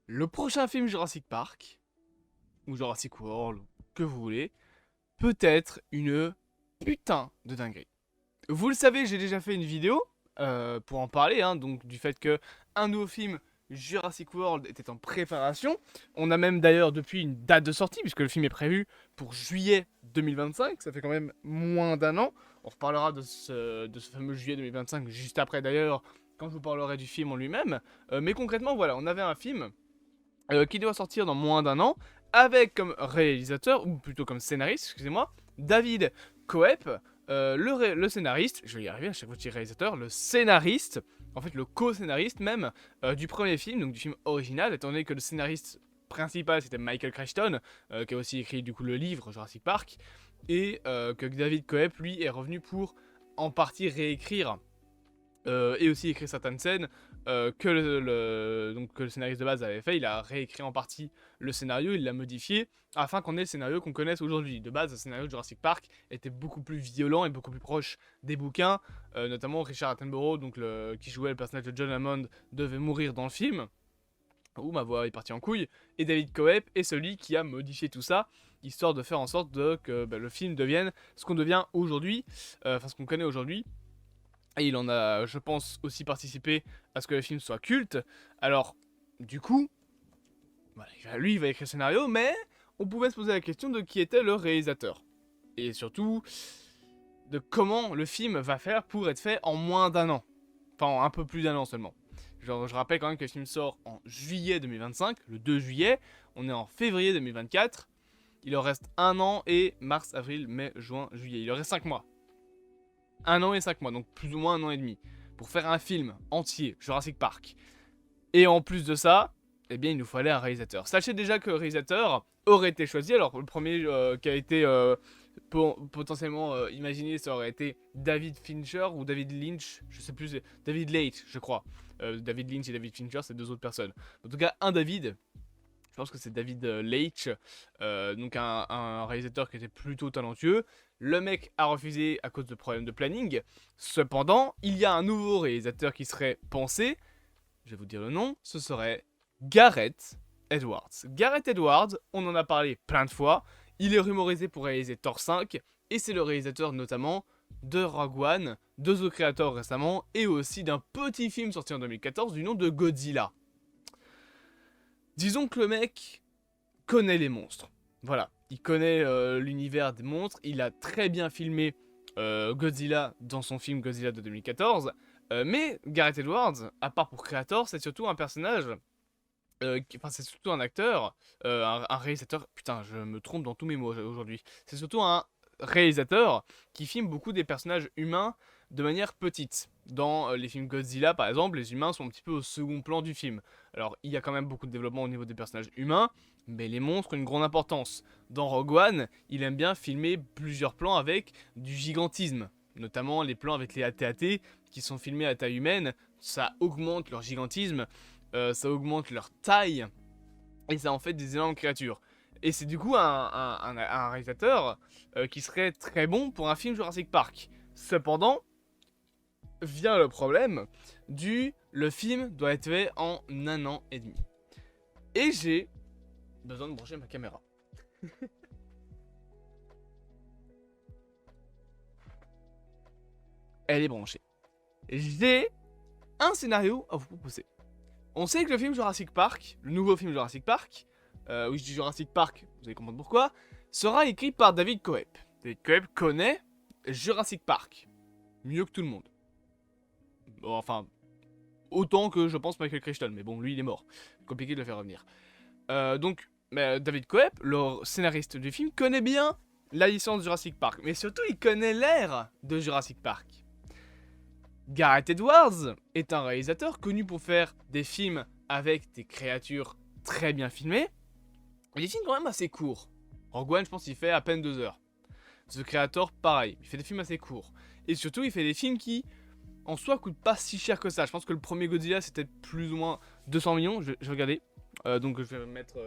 le prochain film Jurassic Park, ou Jurassic World, ou que vous voulez, peut être une putain de dinguerie. Vous le savez, j'ai déjà fait une vidéo pour en parler, donc du fait que un nouveau film Jurassic World était en préparation. On a même d'ailleurs depuis une date de sortie, puisque le film est prévu pour juillet 2025, ça fait quand même moins d'un an. On reparlera de ce fameux juillet 2025 juste après d'ailleurs, quand je vous parlerai du film en lui-même. Mais concrètement, voilà, on avait un film qui doit sortir dans moins d'un an, avec comme réalisateur, ou plutôt comme scénariste, excusez-moi, David Coep, le scénariste, je vais y arriver à chaque fois que je dis réalisateur, le scénariste, en fait le co-scénariste même, du premier film, donc du film original, étant donné que le scénariste principal c'était Michael Crichton, qui a aussi écrit du coup le livre Jurassic Park, et que David Coep lui est revenu pour en partie réécrire et aussi écrire certaines scènes donc, que le scénariste de base avait fait. Il a réécrit en partie le scénario, il l'a modifié afin qu'on ait le scénario qu'on connaisse aujourd'hui. De base, le scénario de Jurassic Park était beaucoup plus violent et beaucoup plus proche des bouquins, notamment Richard Attenborough, qui jouait le personnage de John Hammond, devait mourir dans le film. Ouh, ma voix est partie en couille. Et David Coep est celui qui a modifié tout ça, histoire de faire en sorte que le film devienne ce qu'on devient aujourd'hui, ce qu'on connaît aujourd'hui. Et il en a, je pense, aussi participé à ce que le film soit culte. Alors, du coup, voilà, lui, il va écrire le scénario, mais on pouvait se poser la question de qui était le réalisateur. Et surtout, de comment le film va faire pour être fait en moins d'un an. Enfin, en un peu plus d'un an seulement. Genre, je rappelle quand même que le film sort en juillet 2025, le 2 juillet. On est en février 2024. Il leur reste un an et mars, avril, mai, juin, juillet. Il leur reste 5 mois. Un an et 5 mois, donc plus ou moins un an et demi, pour faire un film entier, Jurassic Park. Et en plus de ça, eh bien il nous fallait un réalisateur. Sachez déjà que le réalisateur aurait été choisi. Alors le premier qui a été potentiellement imaginé, ça aurait été David Fincher ou David Lynch, je sais plus, David Leitch, je crois. David Lynch et David Fincher, c'est deux autres personnes. En tout cas, un David, je pense que c'est David Leitch, donc un réalisateur qui était plutôt talentueux. Le mec a refusé à cause de problèmes de planning. Cependant, il y a un nouveau réalisateur qui serait pensé. Je vais vous dire le nom. Ce serait Gareth Edwards. Gareth Edwards, on en a parlé plein de fois. Il est rumorisé pour réaliser Thor 5. Et c'est le réalisateur notamment de Rogue One, de The Creator récemment. Et aussi d'un petit film sorti en 2014 du nom de Godzilla. Disons que le mec connaît les monstres. Voilà, il connaît l'univers des monstres. Il a très bien filmé Godzilla dans son film Godzilla de 2014. Mais Gareth Edwards, à part pour Creator, c'est surtout un personnage. Enfin, c'est surtout un acteur, un réalisateur. Putain, je me trompe dans tous mes mots aujourd'hui. C'est surtout un réalisateur qui filme beaucoup des personnages humains de manière petite. Dans les films Godzilla, par exemple, les humains sont un petit peu au second plan du film. Alors, il y a quand même beaucoup de développement au niveau des personnages humains, mais les monstres ont une grande importance. Dans Rogue One, il aime bien filmer plusieurs plans avec du gigantisme, notamment les plans avec les AT-AT qui sont filmés à taille humaine. Ça augmente leur gigantisme, ça augmente leur taille, et ça en fait des énormes créatures. Et c'est du coup un réalisateur qui serait très bon pour un film Jurassic Park. Cependant, vient le problème le film doit être fait en un an et demi. Et j'ai besoin de brancher ma caméra. Elle est branchée. J'ai un scénario à vous proposer. On sait que le film Jurassic Park, le nouveau film Jurassic Park, oui je dis Jurassic Park, vous allez comprendre pourquoi, sera écrit par David Coep. David Coep connaît Jurassic Park mieux que tout le monde. Bon, enfin, autant que je pense Michael Crichton, mais bon, lui il est mort. Compliqué de le faire revenir. David Coep, le scénariste du film, connaît bien la licence Jurassic Park, mais surtout il connaît l'ère de Jurassic Park. Gareth Edwards est un réalisateur connu pour faire des films avec des créatures très bien filmées, et des films quand même assez courts. Rogue One, je pense qu'il fait à peine 2 heures. The Creator, pareil, il fait des films assez courts. Et surtout, il fait des films qui, en soi, coûtent pas si cher que ça. Je pense que le premier Godzilla, c'était plus ou moins 200 millions, je vais regarder. Donc je vais mettre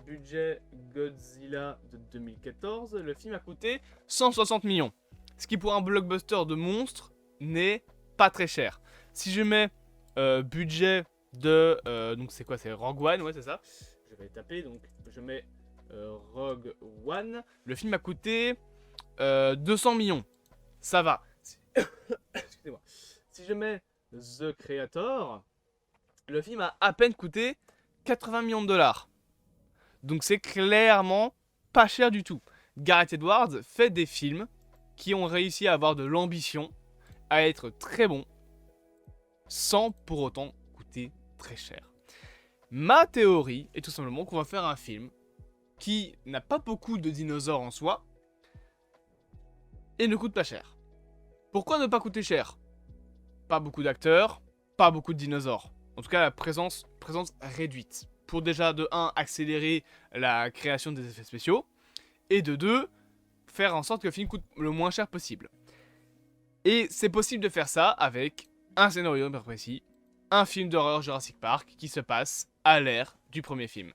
budget Godzilla de 2014. Le film a coûté 160 millions. Ce qui pour un blockbuster de monstre n'est pas très cher. Si je mets budget donc c'est quoi? C'est Rogue One, ouais c'est ça. Je vais taper, donc je mets Rogue One. Le film a coûté 200 millions. Ça va. Excusez-moi. Si je mets The Creator, le film a à peine coûté 80 millions de dollars. Donc c'est clairement pas cher du tout. Gareth Edwards fait des films qui ont réussi à avoir de l'ambition, à être très bons, sans pour autant coûter très cher. Ma théorie est tout simplement qu'on va faire un film qui n'a pas beaucoup de dinosaures en soi et ne coûte pas cher. Pourquoi ne pas coûter cher? Pas beaucoup d'acteurs, pas beaucoup de dinosaures. En tout cas, la présence réduite. Pour déjà, de 1, accélérer la création des effets spéciaux, et de 2, faire en sorte que le film coûte le moins cher possible. Et c'est possible de faire ça avec un scénario bien précis, un film d'horreur Jurassic Park qui se passe à l'ère du premier film.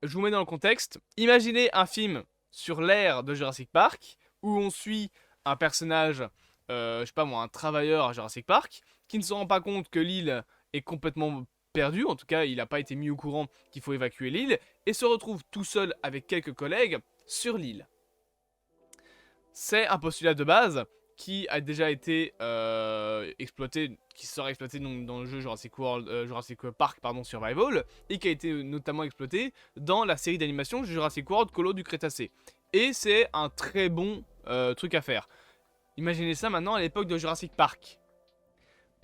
Je vous mets dans le contexte, imaginez un film sur l'ère de Jurassic Park, où on suit un personnage, je sais pas moi, un travailleur à Jurassic Park, qui ne se rend pas compte que l'île est complètement perdue, en tout cas il n'a pas été mis au courant qu'il faut évacuer l'île, et se retrouve tout seul avec quelques collègues sur l'île. C'est un postulat de base qui a déjà été exploité, qui sera exploité donc, dans le jeu Jurassic Park Survival, et qui a été notamment exploité dans la série d'animation Jurassic World Colo du Crétacé. Et c'est un très bon truc à faire. Imaginez ça maintenant à l'époque de Jurassic Park.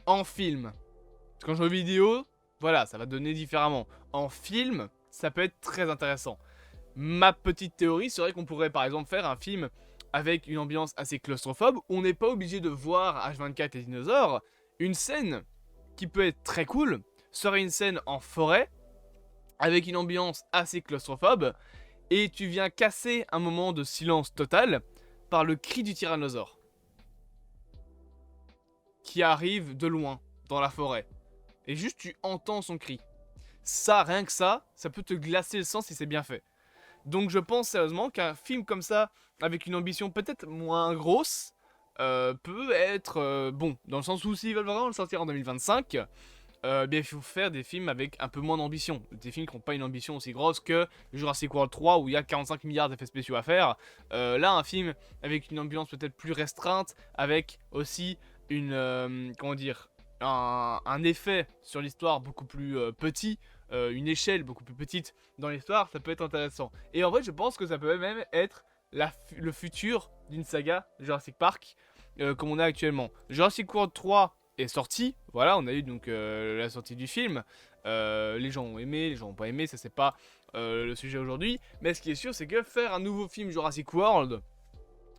En film. Quand je joue aux vidéos, voilà, ça va donner différemment. En film, ça peut être très intéressant. Ma petite théorie serait qu'on pourrait par exemple faire un film avec une ambiance assez claustrophobe, où on n'est pas obligé de voir H24 les dinosaures. Une scène qui peut être très cool serait une scène en forêt, avec une ambiance assez claustrophobe, et tu viens casser un moment de silence total par le cri du tyrannosaure, qui arrive de loin, dans la forêt. Et juste tu entends son cri. Ça, rien que ça peut te glacer le sang si c'est bien fait. Donc je pense sérieusement qu'un film comme ça, avec une ambition peut-être moins grosse, peut être bon. Dans le sens où s'ils veulent vraiment le sortir en 2025, bien, il faut faire des films avec un peu moins d'ambition. Des films qui n'ont pas une ambition aussi grosse que Jurassic World 3 où il y a 45 milliards d'effets spéciaux à faire. Là, un film avec une ambiance peut-être plus restreinte, avec aussi une, comment dire, un effet sur l'histoire beaucoup plus petit, une échelle beaucoup plus petite dans l'histoire, ça peut être intéressant. Et en vrai, je pense que ça peut même être le futur d'une saga Jurassic Park, comme on a actuellement. Jurassic World 3 est sorti, voilà, on a eu donc la sortie du film. Les gens ont aimé, les gens n'ont pas aimé, ça c'est pas le sujet aujourd'hui. Mais ce qui est sûr, c'est que faire un nouveau film Jurassic World,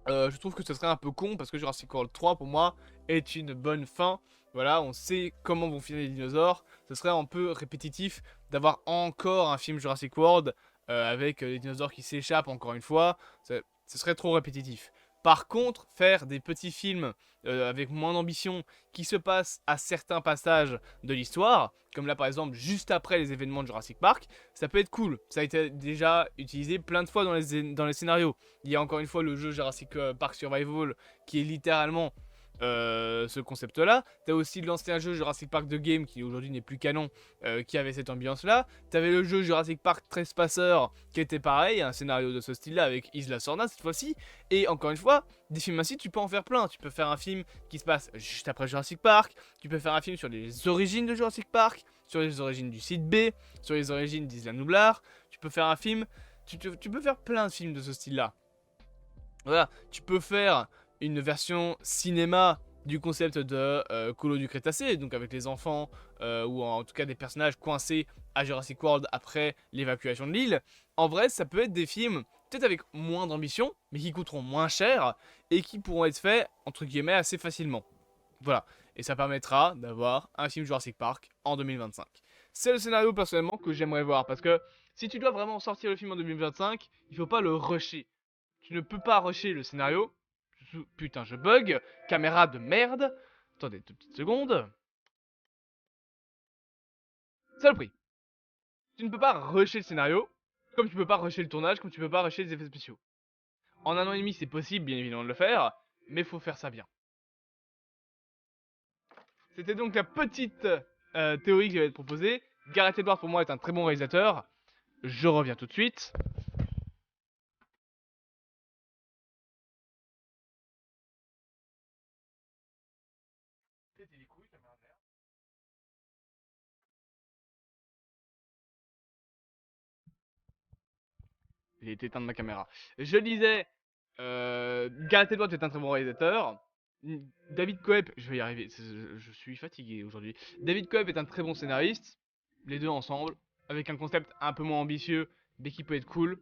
je trouve que ce serait un peu con parce que Jurassic World 3 pour moi est une bonne fin. Voilà, on sait comment vont finir les dinosaures. Ce serait un peu répétitif d'avoir encore un film Jurassic World avec les dinosaures qui s'échappent encore une fois. Ce serait trop répétitif. Par contre, faire des petits films avec moins d'ambition qui se passent à certains passages de l'histoire, comme là par exemple juste après les événements de Jurassic Park, ça peut être cool. Ça a été déjà utilisé plein de fois dans les scénarios. Il y a encore une fois le jeu Jurassic Park Survival qui est littéralement ce concept-là. T'as aussi l'ancien jeu Jurassic Park The Game qui aujourd'hui n'est plus canon, qui avait cette ambiance-là. T'avais le jeu Jurassic Park Trespasser qui était pareil, un scénario de ce style-là avec Isla Sorna cette fois-ci. Et encore une fois, des films ainsi, tu peux en faire plein. Tu peux faire un film qui se passe juste après Jurassic Park. Tu peux faire un film sur les origines de Jurassic Park, sur les origines du site B, sur les origines d'Isla Nublar. Tu peux faire un film... Tu peux faire plein de films de ce style-là. Voilà, tu peux faire une version cinéma du concept de Colo du Crétacé, donc avec les enfants, ou en tout cas des personnages coincés à Jurassic World après l'évacuation de l'île. En vrai, ça peut être des films peut-être avec moins d'ambition, mais qui coûteront moins cher, et qui pourront être faits, entre guillemets, assez facilement. Voilà, et ça permettra d'avoir un film Jurassic Park en 2025. C'est le scénario personnellement que j'aimerais voir, parce que si tu dois vraiment sortir le film en 2025, il faut pas le rusher. Tu ne peux pas rusher le scénario. Putain, je bug. Caméra de merde. Attendez 2 petites secondes. Saloperie. Tu ne peux pas rusher le scénario, comme tu peux pas rusher le tournage, comme tu peux pas rusher les effets spéciaux. En 1 an et demi, c'est possible, bien évidemment, de le faire, mais faut faire ça bien. C'était donc la petite théorie que je vais te proposer. Gareth Edwards pour moi est un très bon réalisateur. Je reviens tout de suite. J'ai été éteindre ma caméra. Je disais, Gareth Edwards est un très bon réalisateur. David Coep, je vais y arriver, je suis fatigué aujourd'hui. David Coep est un très bon scénariste. Les deux ensemble, avec un concept un peu moins ambitieux, mais qui peut être cool.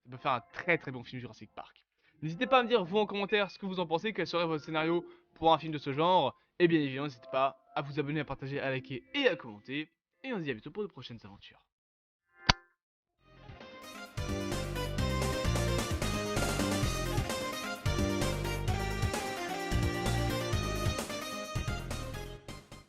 Ça peut faire un très très bon film Jurassic Park. N'hésitez pas à me dire, vous en commentaire, ce que vous en pensez, quel serait votre scénario pour un film de ce genre. Et bien évidemment, n'hésitez pas à vous abonner, à partager, à liker et à commenter. Et on se dit à bientôt pour de prochaines aventures.